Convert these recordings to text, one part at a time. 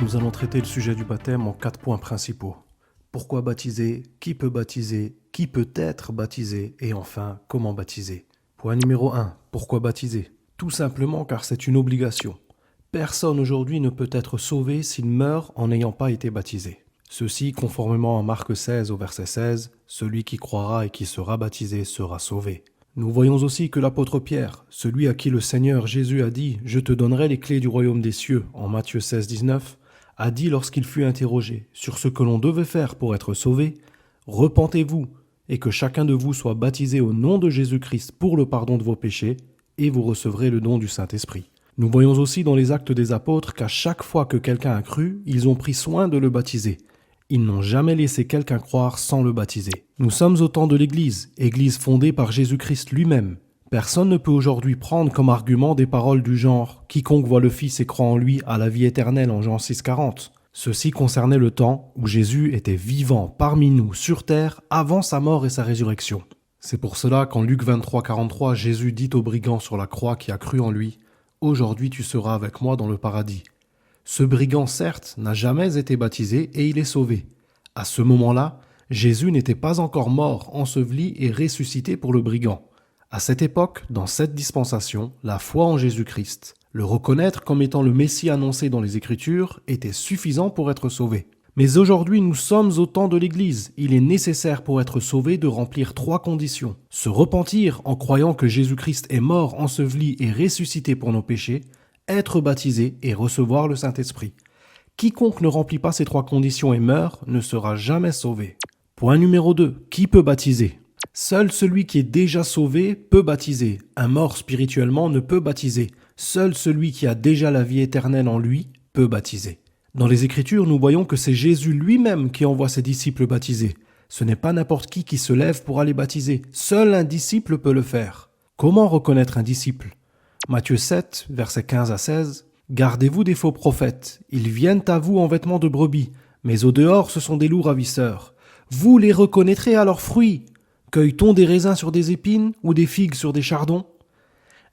Nous allons traiter le sujet du baptême en 4 points principaux. Pourquoi baptiser? Qui peut baptiser? Qui peut être baptisé? Et enfin, comment baptiser? Point numéro 1. Pourquoi baptiser? Tout simplement car c'est une obligation. Personne aujourd'hui ne peut être sauvé s'il meurt en n'ayant pas été baptisé. Ceci, conformément à Marc 16 au verset 16, celui qui croira et qui sera baptisé sera sauvé. Nous voyons aussi que l'apôtre Pierre, celui à qui le Seigneur Jésus a dit « Je te donnerai les clés du royaume des cieux » en Matthieu 16, 19, a dit lorsqu'il fut interrogé sur ce que l'on devait faire pour être sauvé, « Repentez-vous et que chacun de vous soit baptisé au nom de Jésus-Christ pour le pardon de vos péchés, et vous recevrez le don du Saint-Esprit. » Nous voyons aussi dans les actes des apôtres qu'à chaque fois que quelqu'un a cru, ils ont pris soin de le baptiser. Ils n'ont jamais laissé quelqu'un croire sans le baptiser. Nous sommes au temps de l'Église, Église fondée par Jésus-Christ lui-même. Personne ne peut aujourd'hui prendre comme argument des paroles du genre « Quiconque voit le Fils et croit en lui a la vie éternelle » en Jean 6,40. Ceci concernait le temps où Jésus était vivant parmi nous sur terre avant sa mort et sa résurrection. C'est pour cela qu'en Luc 23,43, Jésus dit au brigand sur la croix qui a cru en lui « Aujourd'hui tu seras avec moi dans le paradis ». Ce brigand, certes, n'a jamais été baptisé et il est sauvé. À ce moment-là, Jésus n'était pas encore mort, enseveli et ressuscité pour le brigand. À cette époque, dans cette dispensation, la foi en Jésus-Christ, le reconnaître comme étant le Messie annoncé dans les Écritures, était suffisant pour être sauvé. Mais aujourd'hui, nous sommes au temps de l'Église. Il est nécessaire pour être sauvé de remplir 3 conditions. Se repentir en croyant que Jésus-Christ est mort, enseveli et ressuscité pour nos péchés, être baptisé et recevoir le Saint-Esprit. Quiconque ne remplit pas ces 3 conditions et meurt ne sera jamais sauvé. Point numéro 2. Qui peut baptiser? Seul celui qui est déjà sauvé peut baptiser. Un mort spirituellement ne peut baptiser. Seul celui qui a déjà la vie éternelle en lui peut baptiser. Dans les Écritures, nous voyons que c'est Jésus lui-même qui envoie ses disciples baptiser. Ce n'est pas n'importe qui se lève pour aller baptiser. Seul un disciple peut le faire. Comment reconnaître un disciple? Matthieu 7, versets 15 à 16. « Gardez-vous des faux prophètes. Ils viennent à vous en vêtements de brebis, mais au dehors ce sont des loups ravisseurs. Vous les reconnaîtrez à leurs fruits. Cueille-t-on des raisins sur des épines ou des figues sur des chardons ?»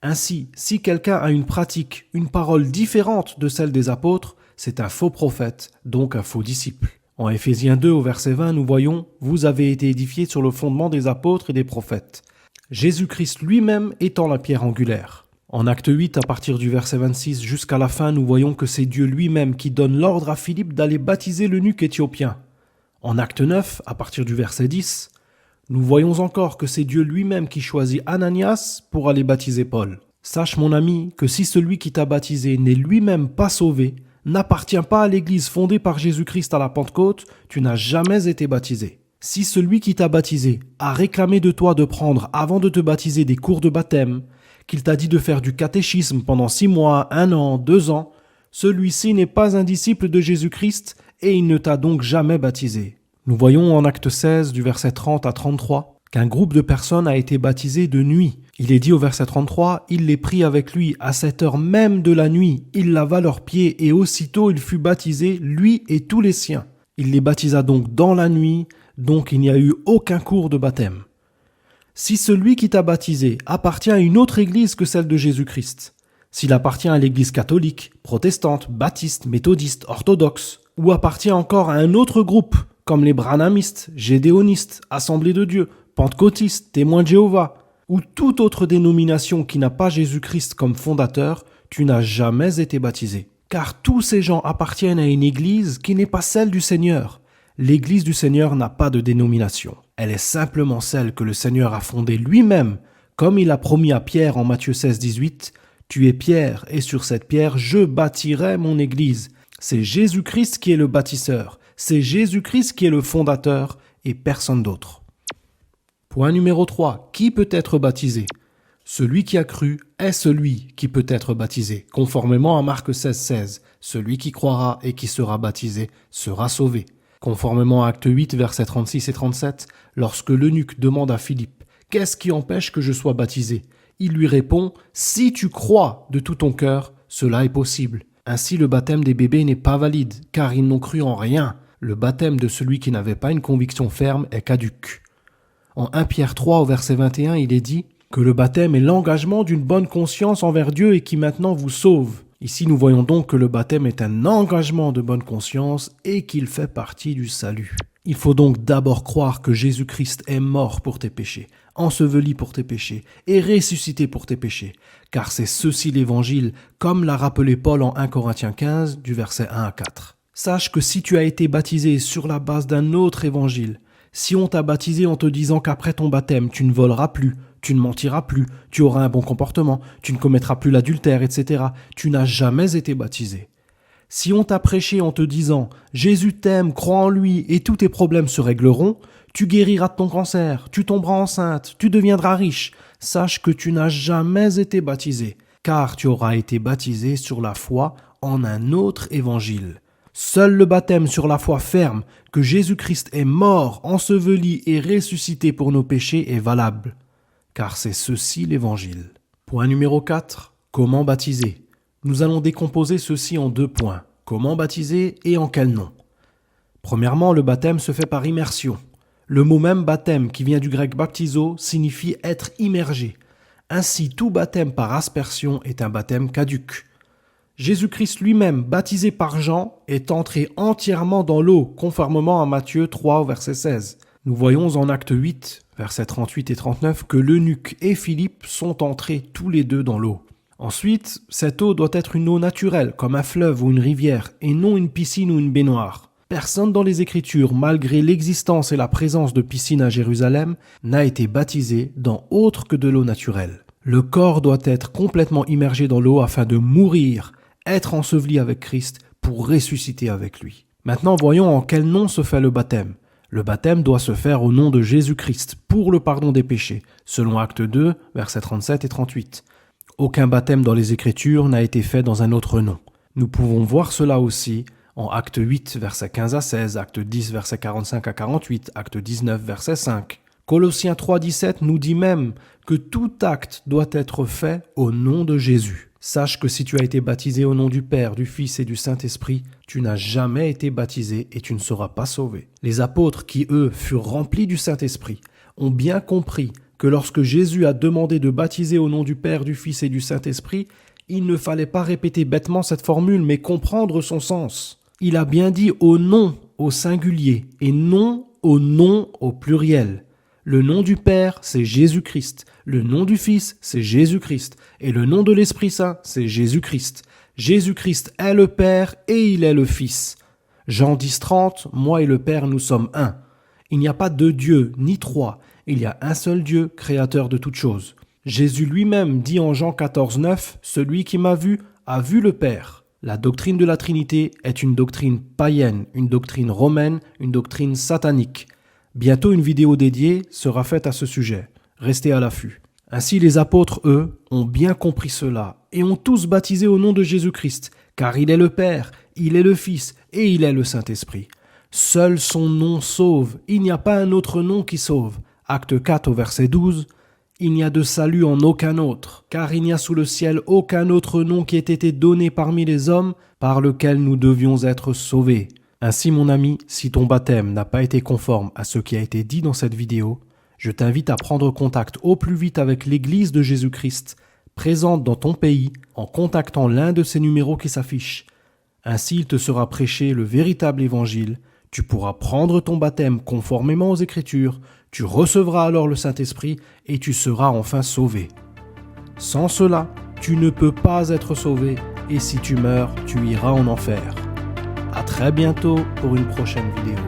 Ainsi, si quelqu'un a une pratique, une parole différente de celle des apôtres, c'est un faux prophète, donc un faux disciple. En Éphésiens 2 au verset 20, nous voyons « Vous avez été édifiés sur le fondement des apôtres et des prophètes. Jésus-Christ lui-même étant la pierre angulaire. » En Acte 8, à partir du verset 26 jusqu'à la fin, nous voyons que c'est Dieu lui-même qui donne l'ordre à Philippe d'aller baptiser l'eunuque éthiopien. En Acte 9, à partir du verset 10, nous voyons encore que c'est Dieu lui-même qui choisit Ananias pour aller baptiser Paul. Sache, mon ami, que si celui qui t'a baptisé n'est lui-même pas sauvé, n'appartient pas à l'Église fondée par Jésus-Christ à la Pentecôte, tu n'as jamais été baptisé. Si celui qui t'a baptisé a réclamé de toi de prendre avant de te baptiser des cours de baptême, qu'il t'a dit de faire du catéchisme pendant 6 mois, 1 an, 2 ans, celui-ci n'est pas un disciple de Jésus-Christ et il ne t'a donc jamais baptisé. Nous voyons en Acte 16, du verset 30 à 33, qu'un groupe de personnes a été baptisé de nuit. Il est dit au verset 33, « Il les prit avec lui à cette heure même de la nuit, il lava leurs pieds et aussitôt il fut baptisé, lui et tous les siens. Il les baptisa donc dans la nuit, donc il n'y a eu aucun cours de baptême. » Si celui qui t'a baptisé appartient à une autre église que celle de Jésus-Christ, s'il appartient à l'église catholique, protestante, baptiste, méthodiste, orthodoxe, ou appartient encore à un autre groupe, comme les branhamistes, gédéonistes, Assemblée de Dieu, pentecôtistes, témoins de Jéhovah, ou toute autre dénomination qui n'a pas Jésus-Christ comme fondateur, tu n'as jamais été baptisé. Car tous ces gens appartiennent à une église qui n'est pas celle du Seigneur. L'église du Seigneur n'a pas de dénomination. Elle est simplement celle que le Seigneur a fondée lui-même, comme il a promis à Pierre en Matthieu 16, 18, « Tu es Pierre, et sur cette pierre, je bâtirai mon église. » C'est Jésus-Christ qui est le bâtisseur, c'est Jésus-Christ qui est le fondateur, et personne d'autre. Point numéro 3. Qui peut être baptisé? Celui qui a cru est celui qui peut être baptisé, conformément à Marc 16, 16. Celui qui croira et qui sera baptisé sera sauvé. Conformément à Acte 8, versets 36 et 37, lorsque l'eunuque demande à Philippe « Qu'est-ce qui empêche que je sois baptisé ?» Il lui répond « Si tu crois de tout ton cœur, cela est possible. » Ainsi, le baptême des bébés n'est pas valide, car ils n'ont cru en rien. Le baptême de celui qui n'avait pas une conviction ferme est caduc. En 1 Pierre 3, au verset 21, il est dit que le baptême est l'engagement d'une bonne conscience envers Dieu et qui maintenant vous sauve. Ici, nous voyons donc que le baptême est un engagement de bonne conscience et qu'il fait partie du salut. Il faut donc d'abord croire que Jésus-Christ est mort pour tes péchés, enseveli pour tes péchés et ressuscité pour tes péchés, car c'est ceci l'évangile, comme l'a rappelé Paul en 1 Corinthiens 15, du verset 1 à 4. Sache que si tu as été baptisé sur la base d'un autre évangile, si on t'a baptisé en te disant qu'après ton baptême, tu ne voleras plus, tu ne mentiras plus, tu auras un bon comportement, tu ne commettras plus l'adultère, etc., tu n'as jamais été baptisé. Si on t'a prêché en te disant « Jésus t'aime, crois en lui et tous tes problèmes se régleront », tu guériras de ton cancer, tu tomberas enceinte, tu deviendras riche, sache que tu n'as jamais été baptisé, car tu auras été baptisé sur la foi en un autre évangile. Seul le baptême sur la foi ferme que Jésus-Christ est mort, enseveli et ressuscité pour nos péchés est valable, car c'est ceci l'évangile. Point numéro 4. Comment baptiser ? Nous allons décomposer ceci en 2 points. Comment baptiser et en quel nom ? Premièrement, le baptême se fait par immersion. Le mot même baptême, qui vient du grec baptizo, signifie être immergé. Ainsi, tout baptême par aspersion est un baptême caduc. Jésus-Christ lui-même, baptisé par Jean, est entré entièrement dans l'eau, conformément à Matthieu 3, verset 16. Nous voyons en Acte 8, versets 38 et 39, que l'eunuque et Philippe sont entrés tous les deux dans l'eau. Ensuite, cette eau doit être une eau naturelle, comme un fleuve ou une rivière, et non une piscine ou une baignoire. Personne dans les Écritures, malgré l'existence et la présence de piscines à Jérusalem, n'a été baptisé dans autre que de l'eau naturelle. Le corps doit être complètement immergé dans l'eau afin de mourir, être enseveli avec Christ pour ressusciter avec lui. Maintenant, voyons en quel nom se fait le baptême. Le baptême doit se faire au nom de Jésus-Christ pour le pardon des péchés, selon Acte 2, versets 37 et 38. Aucun baptême dans les Écritures n'a été fait dans un autre nom. Nous pouvons voir cela aussi en Acte 8, versets 15 à 16, Acte 10, versets 45 à 48, Acte 19, verset 5. Colossiens 3, 17 nous dit même que tout acte doit être fait au nom de Jésus. Sache que si tu as été baptisé au nom du Père, du Fils et du Saint-Esprit, tu n'as jamais été baptisé et tu ne seras pas sauvé. Les apôtres qui, eux, furent remplis du Saint-Esprit, ont bien compris que lorsque Jésus a demandé de baptiser au nom du Père, du Fils et du Saint-Esprit, il ne fallait pas répéter bêtement cette formule, mais comprendre son sens. Il a bien dit au nom au singulier et non au nom au pluriel. Le nom du Père, c'est Jésus-Christ. Le nom du Fils, c'est Jésus-Christ. Et le nom de l'Esprit Saint, c'est Jésus-Christ. Jésus-Christ est le Père et il est le Fils. Jean 10, 30, moi et le Père, nous sommes un. Il n'y a pas deux dieux, ni trois. Il y a un seul Dieu, créateur de toutes choses. Jésus lui-même dit en Jean 14, 9, « Celui qui m'a vu a vu le Père ». La doctrine de la Trinité est une doctrine païenne, une doctrine romaine, une doctrine satanique. Bientôt une vidéo dédiée sera faite à ce sujet. Restez à l'affût. Ainsi les apôtres, eux, ont bien compris cela et ont tous baptisé au nom de Jésus-Christ, car il est le Père, il est le Fils et il est le Saint-Esprit. Seul son nom sauve, il n'y a pas un autre nom qui sauve. Acte 4 au verset 12, « Il n'y a de salut en aucun autre, car il n'y a sous le ciel aucun autre nom qui ait été donné parmi les hommes par lequel nous devions être sauvés. » Ainsi, mon ami, si ton baptême n'a pas été conforme à ce qui a été dit dans cette vidéo, je t'invite à prendre contact au plus vite avec l'Église de Jésus-Christ, présente dans ton pays, en contactant l'un de ces numéros qui s'affichent. Ainsi, il te sera prêché le véritable évangile, tu pourras prendre ton baptême conformément aux Écritures, tu recevras alors le Saint-Esprit et tu seras enfin sauvé. Sans cela, tu ne peux pas être sauvé et si tu meurs, tu iras en enfer. À très bientôt pour une prochaine vidéo.